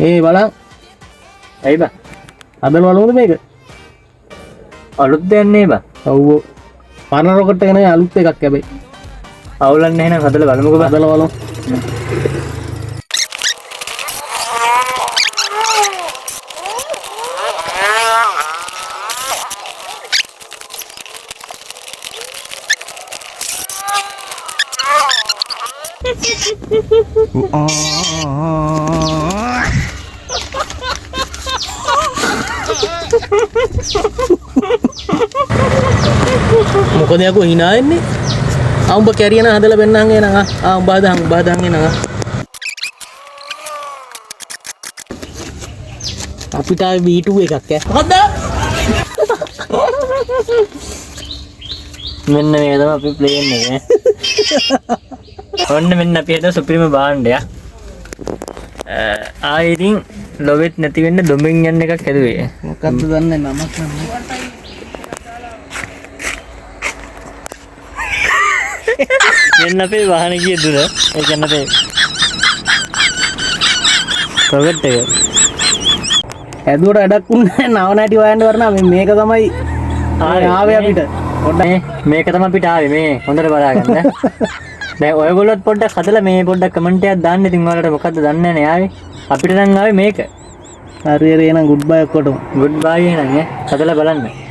ඒ බලන්න. ඇයි බා? හදලා බලමුද මේක? අලුත් දෙයක් නේ බා. ඔව්. පරණ රොකට් එක නේ අලුත් එකක් හැබැයි. අවුලක් නැහැ නේද? හදලා බලමුකෝ බා. හදලා බලමු. මොකද යකෝ hina එන්නේ? උඹ කැරියන හදලා බෙන්නන් එනවා. උඹ හදන් එනවා. අපිට ආවේ B2 එකක් ඈ. මොකද්ද? මෙන්න මේක තමයි අපි ප්ලේන් එක. ඔන්න මෙන්න අපි හද සුපිරිම භාණ්ඩයක්. ආයෙ ඉතින් ලොවෙත් නැති වෙන්න දොඹෙන් යන්න එකක් හැදුවේ. මොකද්ද දන්නේ නමක් නෑ. මෙන්න අපේ වාහනේ ගිය දුර. ඒ කියන්නේ අපේ රොකට් එක. ඇදුවට වැඩක් උන්නේ නව නැටි හොයන්න වරනා මේක තමයි ආවේ අපිට. පොඩ්ඩක් මේක තමයි අපිට ආවේ මේ හොඳට බලාගන්න. දැන් ඔයගොල්ලොත් පොඩ්ඩක් හදලා මේ පොඩ්ඩක් කමෙන්ට් එකක් දාන්න. ඉතින් ඔයාලට මොකද්ද දන්නේ නැහැ නේ ආවේ. අපිට නම් ආවේ මේක. හරි හරි එහෙනම් ගුඩ් බයි ඔක්කොටම. ගුඩ් බයි එහෙනම් හදලා බලන්න.